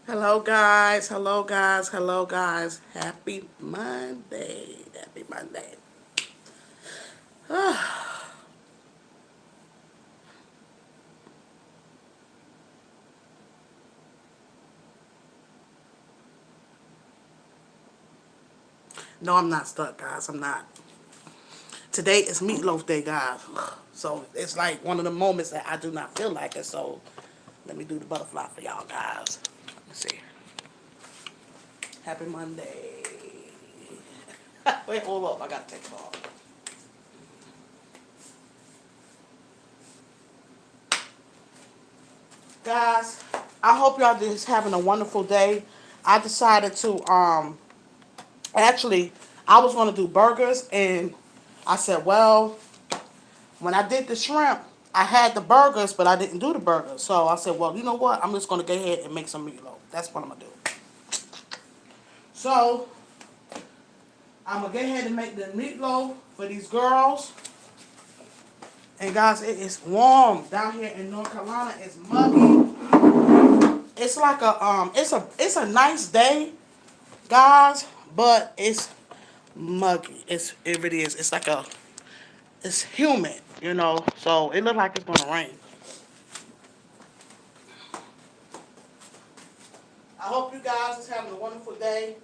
Hello, guys. Hello, guys. Hello, guys. Happy Monday. Happy Monday. No, I'm not stuck, guys. I'm not. Today is Meatloaf Day, guys. So it's like one of the moments that I do not feel like it. So let me do the butterfly for y'all, guys. Let me see. Happy Monday. Wait, hold up. I got to take it off. Guys, I hope y'all just having a wonderful day. I decided to actually, I was going to do burgers, and I said, well, when I did the shrimp, I had the burgers, but I didn't do the burgers. So I said, well, you know what? I'm just going to go ahead and make some meatloaf. That's what I'm going to do. So I'm going to go ahead and make the meatloaf for these girls. And guys, it is warm down here in North Carolina. It's muggy. It's like it's a nice day, guys, but it's muggy. It really is. It's humid, so it looks like it's gonna rain. I hope you guys is having a wonderful day.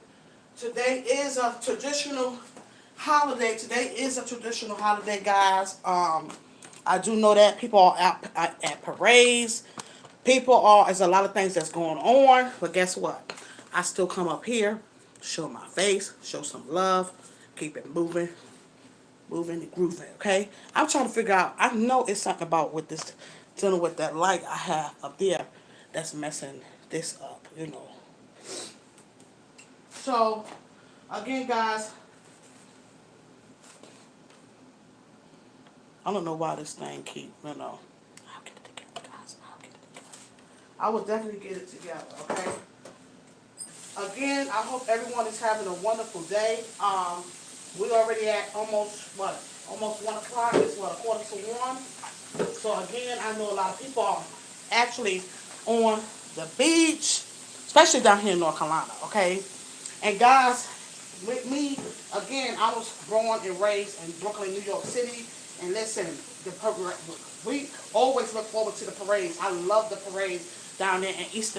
Today is a traditional holiday. Today is a traditional holiday, guys. I do know that people are out at parades. There's a lot of things that's going on, but guess what? I still come up here, show my face, show some love, keep it moving and grooving, okay? I'm trying to figure out, I know it's something about with this, dealing with that light I have up there that's messing this up. So, again, guys, I don't know why this thing keep. I'll get it together, guys. I'll get it together. I will definitely get it together, okay? Again, I hope everyone is having a wonderful day. We already at almost 1 o'clock. It's what, a quarter to one. So again, I know a lot of people are actually on the beach, especially down here in North Carolina. Okay, and guys, with me again, I was born and raised in Brooklyn, New York City. And listen, we always look forward to the parades. I love the parades down there in it's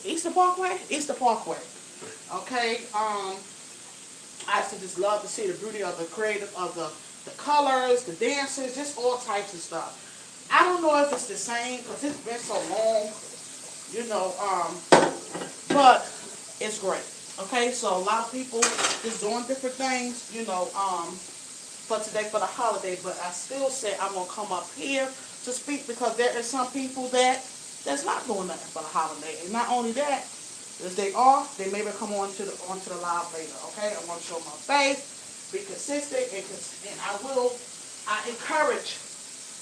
Easter Parkway, Easter Parkway. Okay, I used to just love to see the beauty of the creative of the colors, the dances, just all types of stuff. I don't know if it's the same because it's been so long, you know, but it's great. Okay, so a lot of people is doing different things, for today for the holiday. But I still say I'm gonna come up here to speak because there is some people that's not doing nothing for the holiday. And not only that, if they are, they maybe come onto the live later. Okay, I want to show my face, be consistent, and I encourage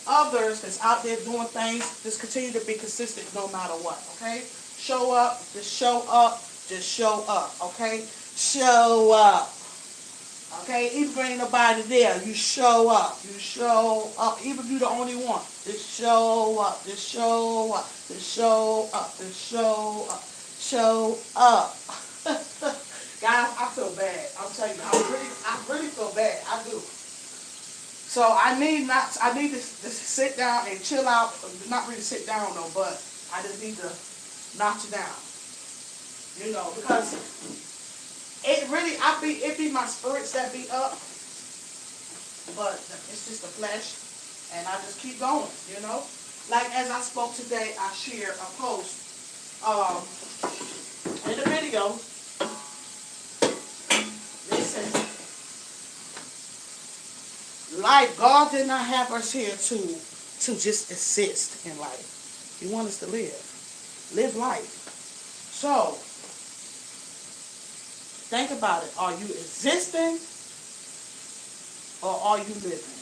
others that's out there doing things. Just continue to be consistent no matter what. Okay, show up, just show up, just show up. Okay, show up. Okay, even if ain't nobody there, you show up. You show up. Even if you're the only one, just show up. Just show up. Just show up. Just show up. Show up. Guys, I feel bad. I'm telling you, I really feel bad. I do. So I need to just sit down and chill out. Not really sit down though, but I just need to knock you down. Because it be my spirits that be up, but it's just the flesh, and I just keep going. Like as I spoke today, I shared a post um, in the video. Listen, life, God did not have us here to just exist in life. He wants us to live life. So think about it. Are you existing or are you living?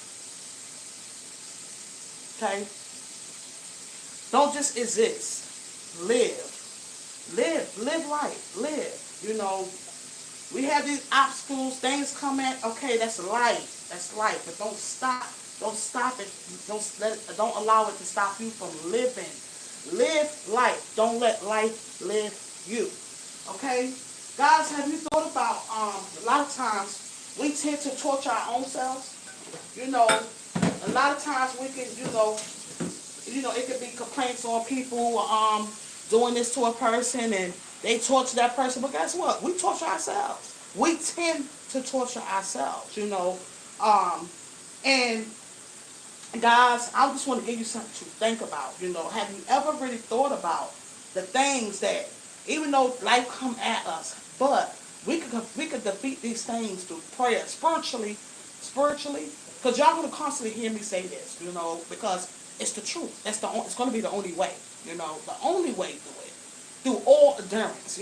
Okay? Don't just exist. Live life. Live. We have these obstacles, things come at. Okay, that's life. That's life. But don't stop. Don't stop it. Don't allow it to stop you from living. Live life. Don't let life live you. Okay? Guys, have you thought about a lot of times we tend to torture our own selves? You know, a lot of times we can, it could be complaints on people doing this to a person and they torture that person. But guess what? We torture ourselves. We tend to torture ourselves, and guys, I just want to give you something to think about. Have you ever really thought about the things that, even though life come at us, but we could defeat these things through prayer, spiritually. Because y'all gonna constantly hear me say this, because it's the truth. It's gonna be the only way, the only way through it, through all endurance.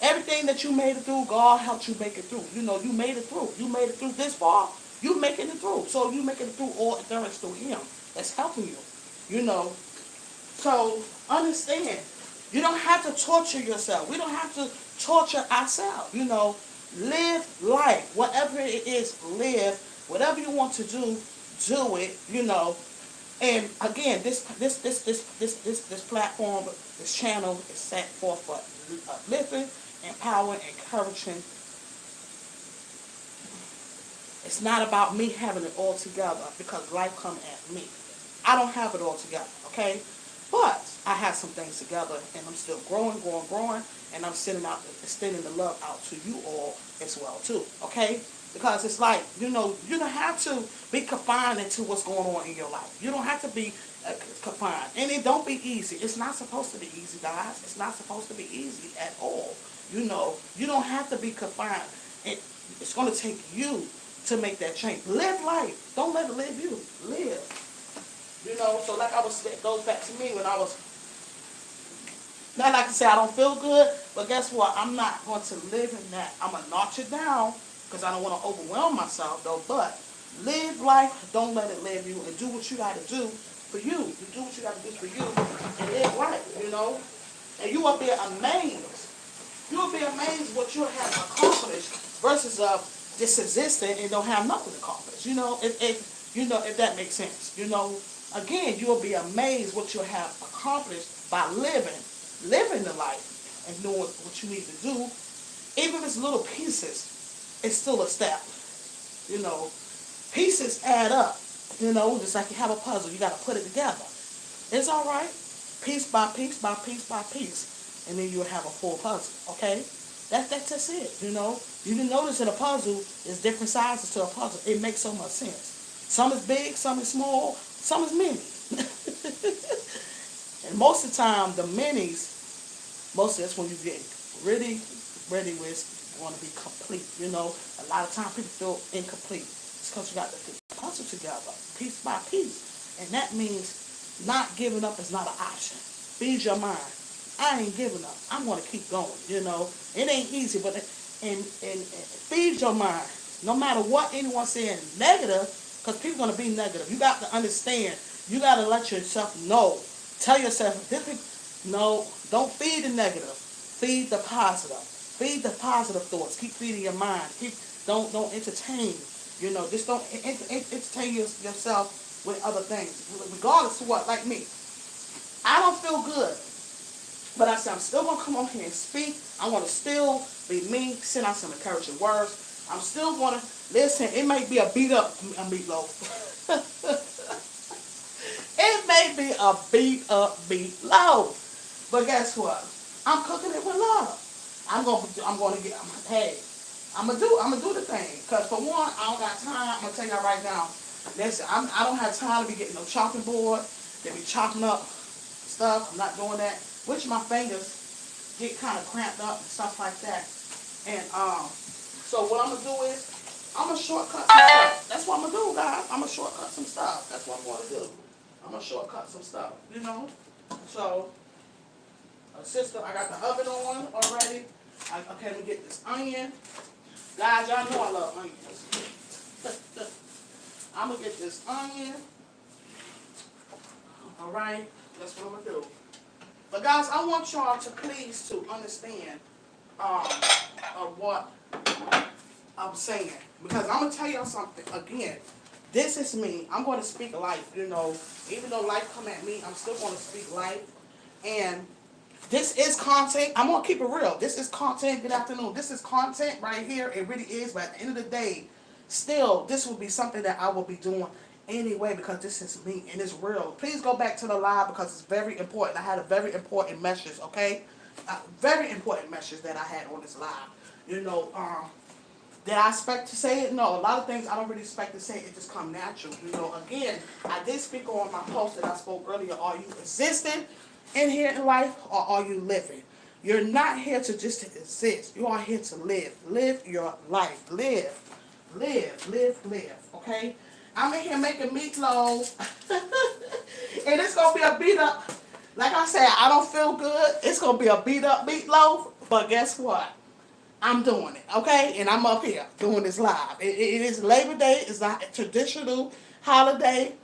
Everything that you made it through, God helped you make it through. You made it through. You made it through this far. You making it through. So you making it through all endurance through Him. That's helping you. You know. So understand, you don't have to torture yourself. We don't have to torture ourselves. Live life. Whatever it is, live. Whatever you want to do it. And again, this platform, this channel is set forth for uplifting, empowering, encouraging. It's not about me having it all together because life come at me. I don't have it all together, okay? But I have some things together, and I'm still growing, and I'm extending the love out to you all as well too, okay? Because it's like, you don't have to be confined into what's going on in your life. You don't have to be confined, and it don't be easy. It's not supposed to be easy, guys. It's not supposed to be easy at all. You don't have to be confined. It's going to take you to make that change. Live life. Don't let it live you. Live. So like it goes back to me when I was, not like to say I don't feel good, but guess what? I'm not going to live in that. I'm going to notch it down because I don't want to overwhelm myself though, but live life. Don't let it live you, and do what you got to do for you. You do what you got to do for you and live life, And you will be amazed. You will be amazed what you have accomplished versus just existing and don't have nothing accomplished. If that makes sense. Again, you will be amazed what you have accomplished by living the life and doing what you need to do. Even if it's little pieces, it's still a step. Pieces add up. Just like you have a puzzle, you got to put it together. It's all right, piece by piece by piece by piece, and then you'll have a full puzzle. Okay, that's just it. You can notice in a puzzle, there's different sizes to a puzzle. It makes so much sense. Some is big, some is small, some is mini. And most of the time, the minis, most of that's when you get really ready where it's going to be complete. A lot of times people feel incomplete. It's because you got to put the puzzle together, piece by piece. And that means not giving up is not an option. Feed your mind. I ain't giving up. I'm going to keep going. It ain't easy, but and feed your mind. No matter what anyone's saying negative, because people are going to be negative. You got to understand. You got to let yourself know. Tell yourself, no, don't feed the negative. Feed the positive. Feed the positive thoughts. Keep feeding your mind. Don't entertain. Just don't entertain yourself with other things. Regardless of what, like me. I don't feel good. But I said, I'm still going to come on here and speak. I want to still be me, send out some encouraging words. I'm still going to, listen, it may be a beat up meatloaf. It may be a beat up meatloaf. But guess what? I'm cooking it with love. I'm gonna get, hey, I'm gonna do the thing. Because for one, I don't got time. I'm going to tell y'all right now. Listen, I don't have time to be getting no chopping board. They be chopping up stuff. I'm not doing that. Which my fingers get kind of cramped up and stuff like that. And so what I'm gonna do is I'm gonna shortcut some stuff. That's what I'm gonna do, guys. I'm gonna shortcut some stuff. That's what I'm gonna do. I'm gonna shortcut some stuff. So sister, I got the oven on already. Okay, let me get this onion. Guys, y'all know I love onions. I'm gonna get this onion. All right, that's what I'm gonna do. But guys, I want y'all to please to understand what I'm saying. Because I'm going to tell y'all something. Again, this is me. I'm going to speak life, Even though life come at me, I'm still going to speak life. And this is content. I'm gonna keep it real. This is content. Good afternoon. This is content right here. It really is. But at the end of the day, still, this will be something that I will be doing anyway because this is me and it's real. Please go back to the live because it's very important. I had a very important message. Okay, very important message that I had on this live. You know, did I expect to say it? No. A lot of things I don't really expect to say. It just come natural. You know. Again, I did speak on my post that I spoke earlier. Are you existing in here in life or are you living? You're not here to just exist. You are here to live. Live your life. Live. Live. Live. Live. Okay? I'm in here making meatloaf. And it's going to be a beat up. Like I said, I don't feel good. It's going to be a beat up meatloaf. But guess what? I'm doing it. Okay? And I'm up here doing this live. It is Labor Day. It's a traditional holiday.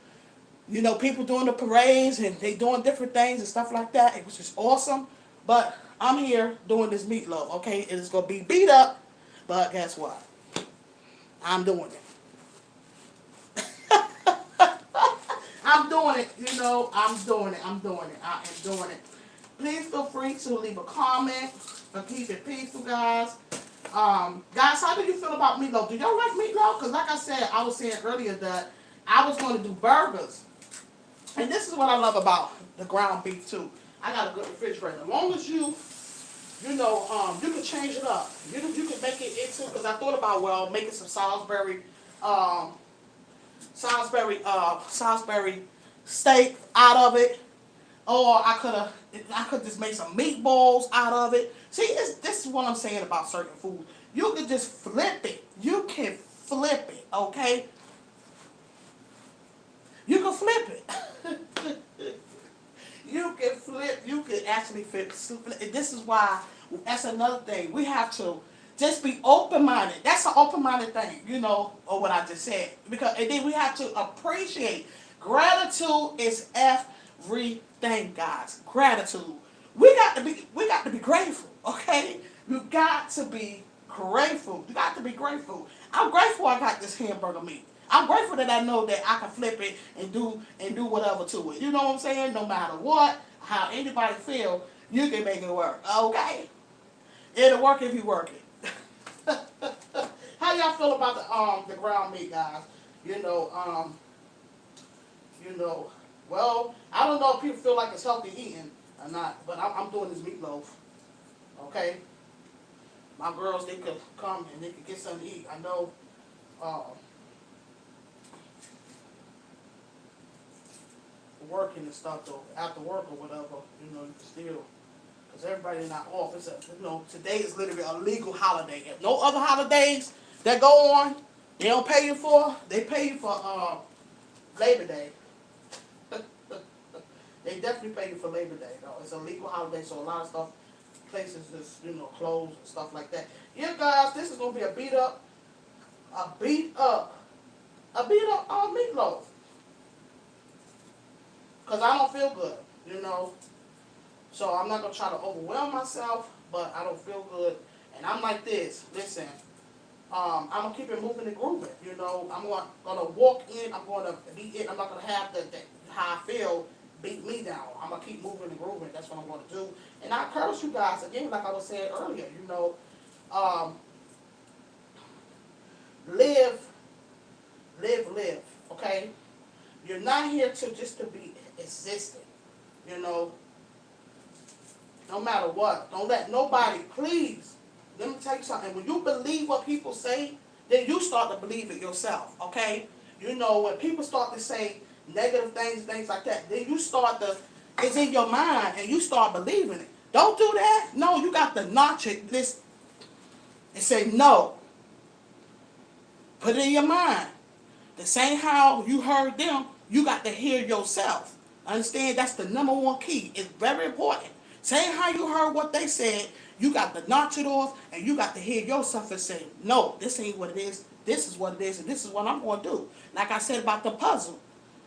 You know, people doing the parades and they doing different things and stuff like that. It was just awesome. But I'm here doing this meatloaf, okay? It is going to be beat up, but guess what? I'm doing it. I'm doing it, you know. I'm doing it. I am doing it. Please feel free to leave a comment or keep it peaceful, guys. Guys, how do you feel about meatloaf? Do y'all like meatloaf? Because like I said, I was saying earlier that I was going to do burgers. And this is what I love about the ground beef too. I got a good refrigerator. As long as you know, you can change it up. You can make it into, because I thought about, well, making some Salisbury steak out of it, or I could just make some meatballs out of it. See, this is what I'm saying about certain food. You can just flip it. You can flip it, okay? You can flip it. You can actually flip. This is why, that's another thing. We have to just be open-minded. That's an open-minded thing, you know, or what I just said. And then we have to appreciate. Gratitude is everything, guys. Gratitude. We got to be grateful, okay? You got to be grateful. You got to be grateful. I'm grateful I got this hamburger meat. I'm grateful that I know that I can flip it and do whatever to it. You know what I'm saying? No matter what, how anybody feel, you can make it work. Okay? It'll work if you work it. How y'all feel about the ground meat, guys? You know, well, I don't know if people feel like it's healthy eating or not, but I'm doing this meatloaf. Okay? My girls, they could come and they could get something to eat. I know. Working and stuff though, after work or whatever, you know, you can still, because everybody's not off. It's today is literally a legal holiday. If no other holidays that go on, they don't pay you for. They pay you for Labor Day. They definitely pay you for Labor Day though. It's a legal holiday, so a lot of stuff, places just closed and stuff like that. Yeah, guys, this is gonna be a beat up meatloaf. Because I don't feel good, you know. So I'm not going to try to overwhelm myself, but I don't feel good. And I'm like this. Listen, I'm going to keep it moving and grooving, you know. I'm going to walk in. I'm going to be in. I'm not going to have the how I feel beat me down. I'm going to keep moving and grooving. That's what I'm going to do. And I encourage you guys, again, like I was saying earlier, you know, live, okay? You're not here to be existing, you know. No matter what. Don't let nobody, please, let me tell you something. When you believe what people say, then you start to believe it yourself, okay? You know, when people start to say negative things like that, then you start to, it's in your mind, and you start believing it. Don't do that. No, you got to notch it this and say no. Put it in your mind. The same how you heard them, you got to hear yourself. Understand? That's the number one key. It's very important. Same how you heard what they said, you got to notch it off, and you got to hear yourself and say, no, this ain't what it is. This is what it is, and this is what I'm going to do. Like I said about the puzzle.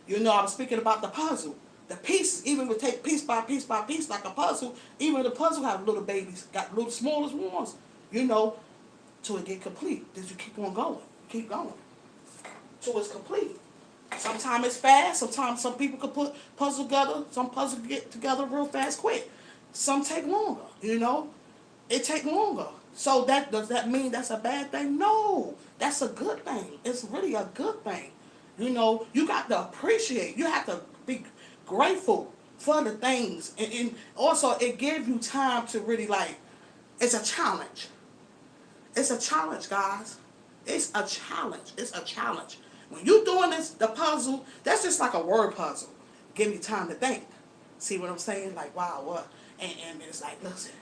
You know, I was speaking about the puzzle. The pieces, even if we take piece by piece by piece like a puzzle, even the puzzle have little babies, got little smallest ones, you know, till it get complete. Then you keep on going. Keep going. Till it's complete. Sometimes it's fast. Sometimes some people could put puzzle together. Some puzzles get together real fast, quick. Some take longer. It take longer. So does that mean that's a bad thing? No, that's a good thing. It's really a good thing. You got to appreciate. You have to be grateful for the things, and also it gives you time to really like. It's a challenge. It's a challenge, guys. It's a challenge. It's a challenge. When you're doing the puzzle, that's just like a word puzzle. Give you time to think. See what I'm saying? Like, wow, what? And it's like, listen.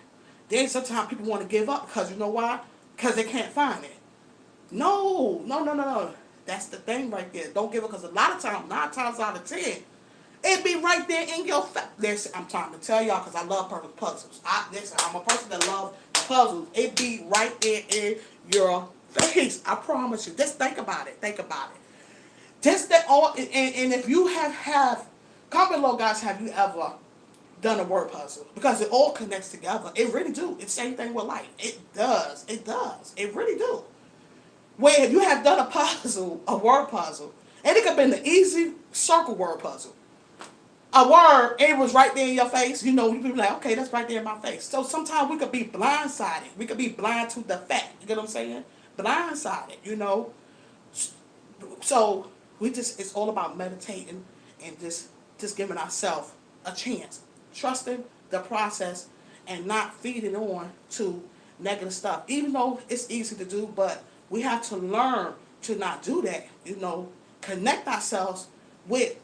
Then sometimes people want to give up because you know why? Because they can't find it. No, no, no, no, no. That's the thing right there. Don't give up because a lot of times, 9 times out of 10, it be right there in your face. Listen, I'm trying to tell y'all because I love perfect puzzles. Listen, I'm a person that loves puzzles. It be right there in your face. I promise you. Just think about it. Think about it. Just that all, and if you have, comment below, guys, have you ever done a word puzzle? Because it all connects together. It really do. It's the same thing with life. It does. It does. It really do. Where if you have done a puzzle, a word puzzle, and it could have been the easy circle word puzzle. A word, it was right there in your face. You be like, okay, that's right there in my face. So sometimes we could be blindsided. We could be blind to the fact. You get what I'm saying? Blindsided, So it's all about meditating and just giving ourselves a chance. Trusting the process and not feeding on to negative stuff. Even though it's easy to do, but we have to learn to not do that. Connect ourselves with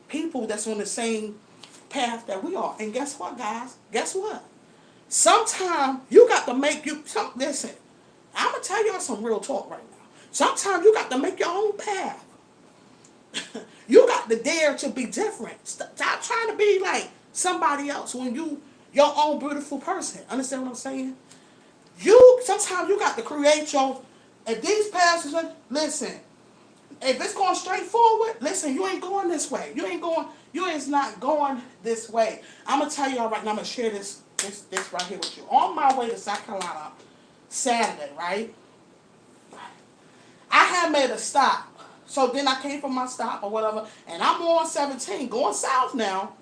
people that's on the same path that we are. And guess what, guys? Guess what? Sometimes you got to listen, I'm going to tell y'all some real talk right now. Sometimes you got to make your own path. You got to dare to be different. Stop trying to be like somebody else when you your own beautiful person. Understand what I'm saying? Sometimes you got to create if these paths, listen, if it's going straight forward, listen, you ain't going this way. You is not going this way. I'm going to tell y'all right now, I'm going to share this right here with you. On my way to South Carolina, Saturday, right? I had made a stop. So then I came from my stop or whatever, and I'm on 17, going south now.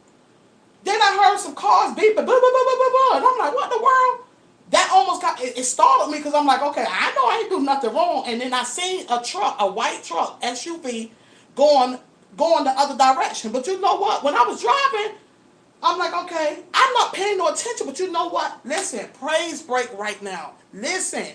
Then I heard some cars beeping, blah, blah, blah, blah, blah, blah. And I'm like, what in the world? That almost it startled me because I'm like, okay, I know I ain't do nothing wrong. And then I seen a white truck, SUV, going the other direction. But you know what? When I was driving, I'm like, okay, I'm not paying no attention. But you know what? Listen, praise break right now. Listen,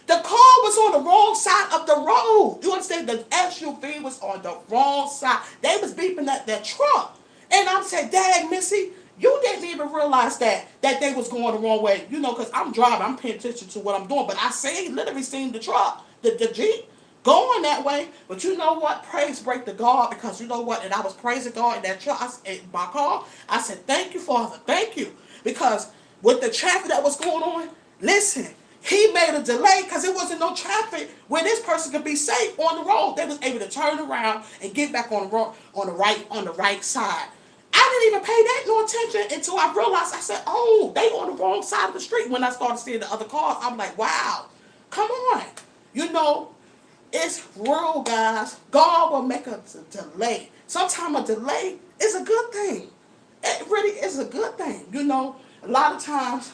the car was on the wrong side of the road. You understand? The SUV was on the wrong side. They was beeping at that truck. And I'm saying, dang, Missy, you didn't even realize that they was going the wrong way. Because I'm driving. I'm paying attention to what I'm doing. But I literally seen the truck, the Jeep, going that way. But you know what? Praise break to God. Because you know what? And I was praising God in that truck, in my car. I said, thank you, Father. Thank you. Because with the traffic that was going on, listen, he made a delay because there wasn't no traffic where this person could be safe on the road. They was able to turn around and get back on the road, on the right side. I didn't even pay that no attention until I realized. I said, oh, they on the wrong side of the street. When I started seeing the other cars, I'm like, wow, come on. It's real, guys. God will make a delay. Sometimes a delay is a good thing. It really is a good thing. A lot of times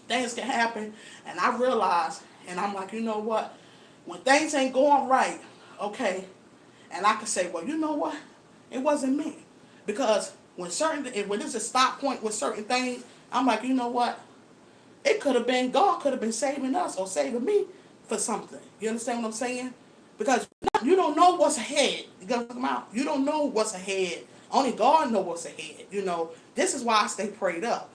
things can happen, and I realize, and I'm like, you know what? When things ain't going right, okay, and I can say, well, you know what? It wasn't me. Because when there's a stop point with certain things, I'm like, you know what? It could have been God could have been saving us or saving me for something. You understand what I'm saying? Because you don't know what's ahead. You got to come out. You don't know what's ahead. Only God knows what's ahead. This is why I stay prayed up.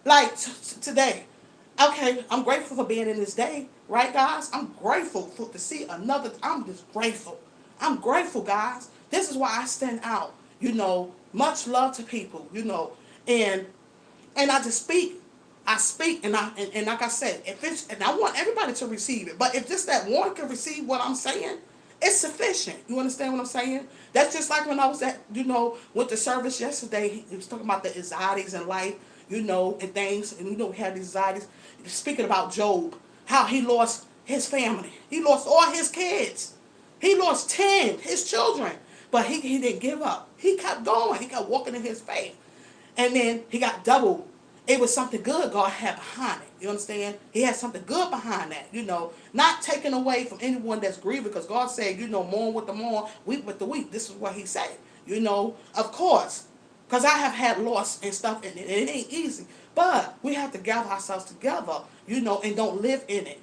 Like today. Okay, I'm grateful for being in this day, right, guys? I'm grateful to see another. I'm just grateful. I'm grateful, guys. This is why I stand out. Much love to people, and I just speak. I speak, and like I said, and I want everybody to receive it. But if just that one can receive what I'm saying, it's sufficient. You understand what I'm saying? That's just like when I was at, with the service yesterday. He was talking about the anxieties in life, and things, and we had these anxieties. Speaking about Job, how he lost his family, he lost all his kids, he lost 10 his children. But he didn't give up. He kept going. He kept walking in his faith. And then he got doubled. It was something good God had behind it. You understand? He had something good behind that. Not taken away from anyone that's grieving, because God said, mourn with the mourn, weep with the weep. This is what he said. Of course. Because I have had loss and stuff, and it ain't easy. But we have to gather ourselves together, and don't live in it.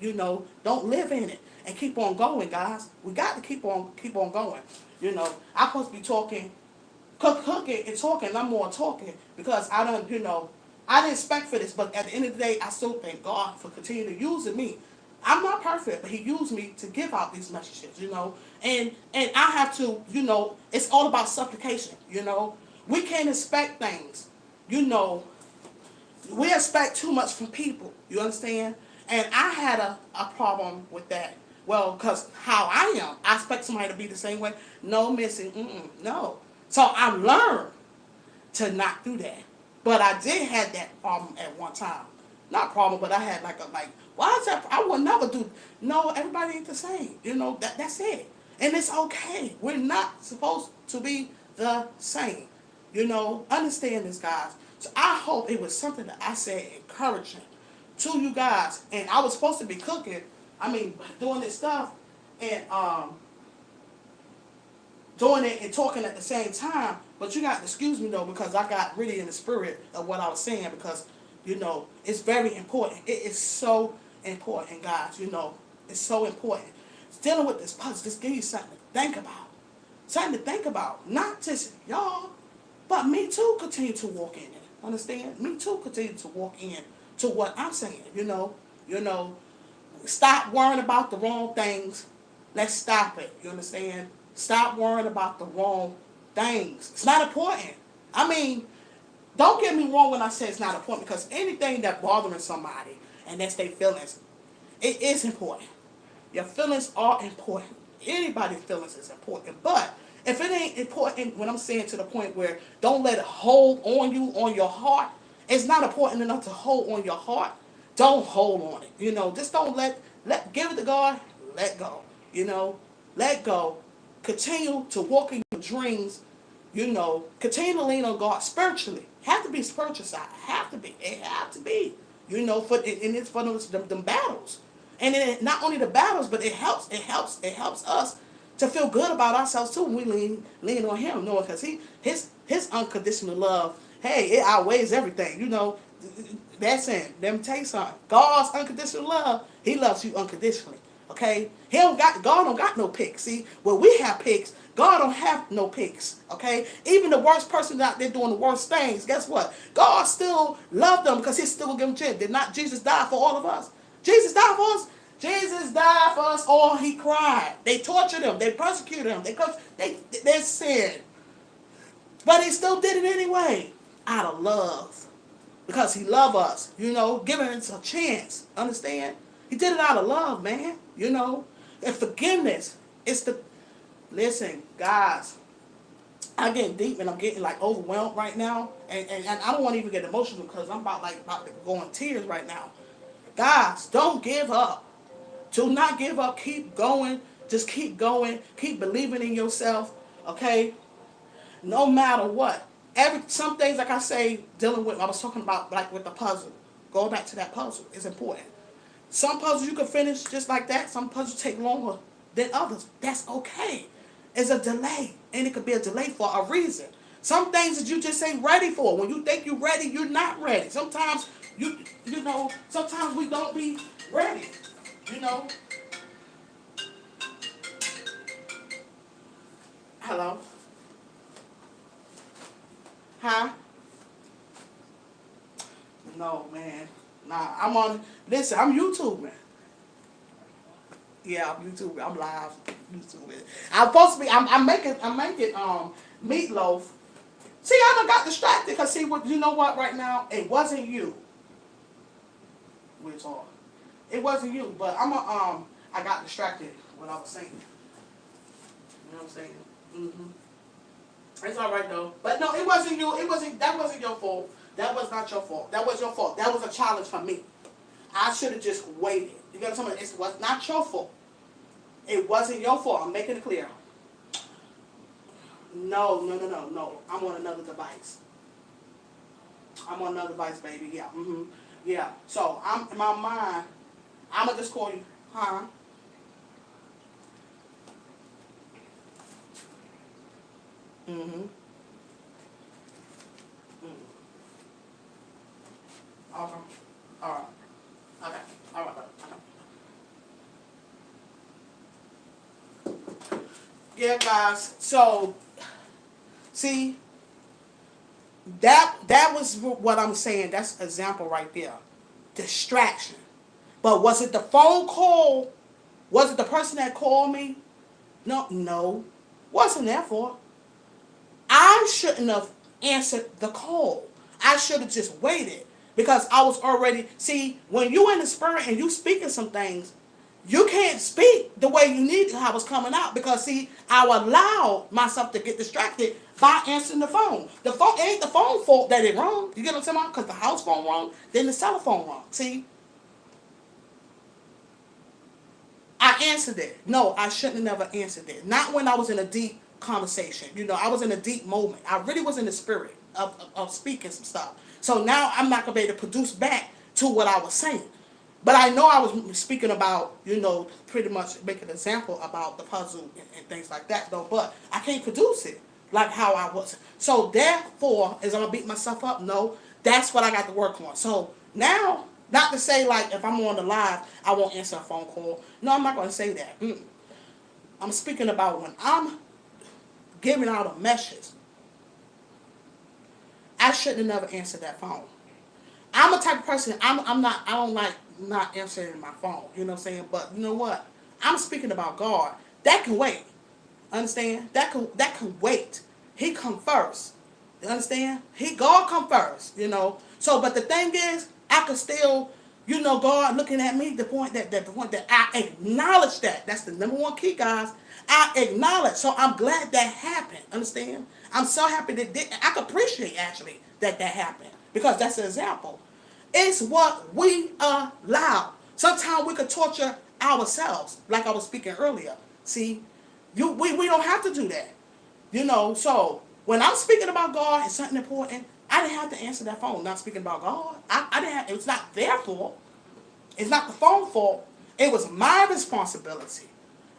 Don't live in it. And keep on going, guys. We got to keep on going. I'm supposed to be talking, cooking and talking, and I'm more talking because I didn't expect for this, but at the end of the day, I still thank God for continuing to using me. I'm not perfect, but he used me to give out these messages, and I have to, it's all about supplication, We can't expect things, We expect too much from people, you understand? And I had a problem with that. Well, because how I am, I expect somebody to be the same way. No, missing, no. So I learned to not do that. But I did have that problem at one time. Not problem, but I had why is that? I would never do. No, everybody ain't the same. That's it. And it's okay. We're not supposed to be the same. Understand this, guys. So I hope it was something that I said encouraging to you guys. And I was supposed to be cooking, doing this stuff, and doing it and talking at the same time. But you got to excuse me, though, because I got really in the spirit of what I was saying, because, it's very important. It is so important, guys, It's so important. Dealing with this puzzle, just give you something to think about. Something to think about. Not just y'all, but me too continue to walk in it. Understand? Me too continue to walk in to what I'm saying, Stop worrying about the wrong things. Let's stop it. You understand? Stop worrying about the wrong things. It's not important. Don't get me wrong when I say it's not important, because anything that bothering somebody and that's their feelings, it is important. Your feelings are important. Anybody's feelings is important. But if it ain't important, when I'm saying to the point where don't let it hold on you, on your heart, it's not important enough to hold on your heart, don't hold on it. Just don't give it to God, let go. Let go. Continue to walk in your dreams, continue to lean on God spiritually. Have to be spiritual side. Have to be. It have to be. It's for them battles. And then not only the battles, but it helps us to feel good about ourselves too when we lean on him, knowing because his unconditional love, hey, it outweighs everything. That's it. Let me tell you something. God's unconditional love, he loves you unconditionally. Okay? God don't got no picks. See, when we have picks, God don't have no picks. Okay? Even the worst person out there doing the worst things, guess what? God still loved them because he still will give them chance. Did not Jesus die for all of us? Jesus died for us. Jesus died for us all. He cried. They tortured him. They persecuted him. They sinned. But he still did it anyway. Out of love. Because he loved us. Giving us a chance. Understand? He did it out of love, man. And forgiveness. Listen, guys. I'm getting deep and I'm getting overwhelmed right now. And I don't want to even get emotional because I'm about to go in tears right now. Guys, don't give up. Do not give up. Keep going. Just keep going. Keep believing in yourself. Okay? No matter what. Some things, like I say, I was talking about with the puzzle. Go back to that puzzle. It's important. Some puzzles you can finish just like that. Some puzzles take longer than others. That's okay. It's a delay. And it could be a delay for a reason. Some things that you just ain't ready for. When you think you're ready, you're not ready. Sometimes sometimes we don't be ready. Hello? Huh? No, man. Nah, listen, I'm YouTube, man. Yeah, I'm YouTube. I'm live. YouTube, man. I'm supposed to be, I'm making meatloaf. See, I done got distracted because you know what right now? It wasn't you. We're talking. It wasn't you, but I got distracted when I was saying. You know what I'm saying? Mm-hmm. It's all right though. But no, it wasn't you. That wasn't your fault. That was not your fault. That was your fault. That was a challenge for me. I should have just waited. You got to tell me it was not your fault. It wasn't your fault. I'm making it clear. No. I'm on another device. I'm on another device, baby. Yeah. Yeah. So I'm in my mind. I'ma just call you, huh? Mm-hmm. Mm. Okay. All right. Okay. All right. Okay. Yeah, guys. So see, that was what I'm saying. That's an example right there. Distraction. But was it the phone call? Was it the person that called me? No. Wasn't there for. I shouldn't have answered the call. I should have just waited because I was already. See, when you in the spirit and you speaking some things, you can't speak the way you need to how it's coming out because see, I allowed myself to get distracted by answering the phone. The phone it ain't the phone fault that it wrong. You get what I'm saying? Because the house phone wrong, then the cell phone wrong. See, I answered it. No, I shouldn't have never answered it. Not when I was in a deep conversation. I was in a deep moment. I really was in the spirit of speaking some stuff. So now I'm not going to be able to produce back to what I was saying. But I know I was speaking about, pretty much make an example about the puzzle and things like that, though. But I can't produce it like how I was. So therefore, is I'm going to beat myself up? No. That's what I got to work on. So now, not to say like if I'm on the live, I won't answer a phone call. No, I'm not going to say that. I'm speaking about when I'm giving out a message, I shouldn't have never answered that phone. I'm a type of person. I don't like not answering my phone. You know what I'm saying? But you know what? I'm speaking about God. That can wait. Understand? That can wait. He come first. You understand? God come first. So, but the thing is, I could still, God looking at me. The point that I acknowledge that. That's the number one key, guys. I acknowledge. So I'm glad that happened. Understand? I'm so happy that I could appreciate actually that happened because that's an example. It's what we allow. Sometimes we could torture ourselves, like I was speaking earlier. See, we don't have to do that. So when I'm speaking about God and something important, I didn't have to answer that phone. Not speaking about God. I didn't have, it was not their fault. It's not the phone fault. It was my responsibility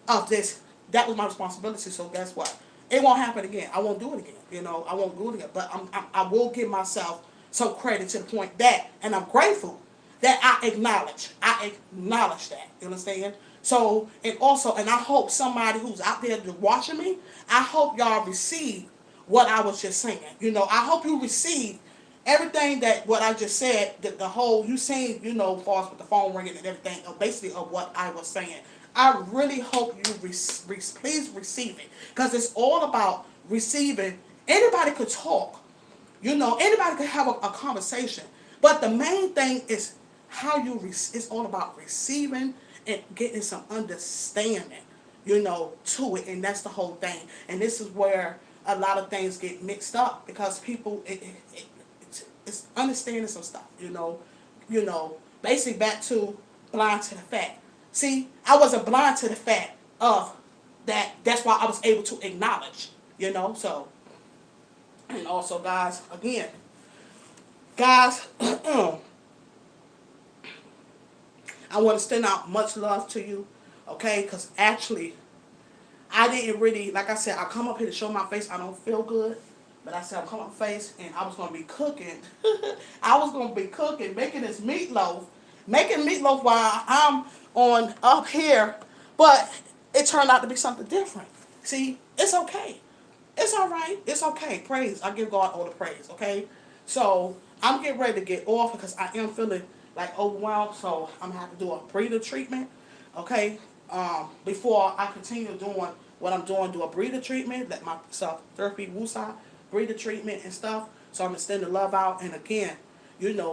of this. That was my responsibility. So guess what? It won't happen again. I won't do it again. I won't do it again. But I will give myself some credit to the point that, and I'm grateful that I acknowledge. I acknowledge that. You understand? So, and I hope somebody who's out there watching me, I hope y'all receive what I was just saying. I hope you receive everything that what I just said, the whole, you seen, as far as with the phone ringing and everything, basically of what I was saying. I really hope you please receive it. Because it's all about receiving. Anybody could talk. Anybody could have a conversation. But the main thing is how it's all about receiving and getting some understanding, to it. And that's the whole thing. And this is where a lot of things get mixed up because people, it's understanding some stuff, basically back to blind to the fact. See, I wasn't blind to the fact of that. That's why I was able to acknowledge, so, and also, guys, again, guys, I want to send out much love to you, okay, because actually, I didn't really, like I said, I come up here to show my face. I don't feel good. But I said I'm coming up face and I was going to be cooking. I was going to be cooking, making this meatloaf. Making meatloaf while I'm on up here. But it turned out to be something different. See, it's okay. It's all right. It's okay. Praise. I give God all the praise, okay? So I'm getting ready to get off because I am feeling like overwhelmed. So I'm going to have to do a breather treatment, okay? Before I continue doing what I'm doing, do a breather treatment, let myself therapy, woosah, breather treatment and stuff. So I'm going to send the love out. And again,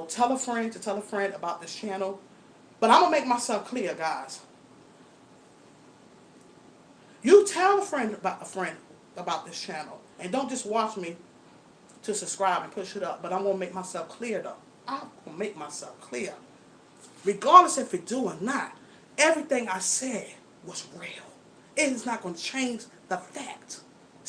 tell a friend to tell a friend about this channel. But I'm going to make myself clear, guys. You tell a friend about this channel. And don't just watch me to subscribe and push it up. But I'm going to make myself clear, though. I'm going to make myself clear. Regardless if it do or not, everything I said was real. It is not going to change the fact.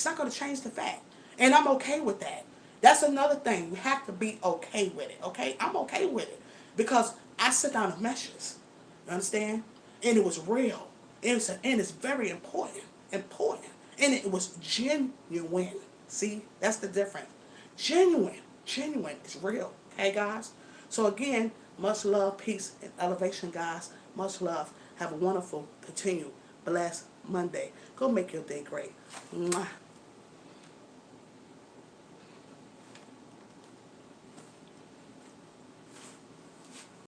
It's not going to change the fact. And I'm okay with that. That's another thing. We have to be okay with it, okay? I'm okay with it. Because I sit down and measures. You understand? And it was real. And it's very important. Important. And it was genuine. See? That's the difference. Genuine. Genuine is real. Okay, guys? So again, much love, peace, and elevation, guys. Much love. Have a wonderful, continued, blessed Monday. Go make your day great. Mwah.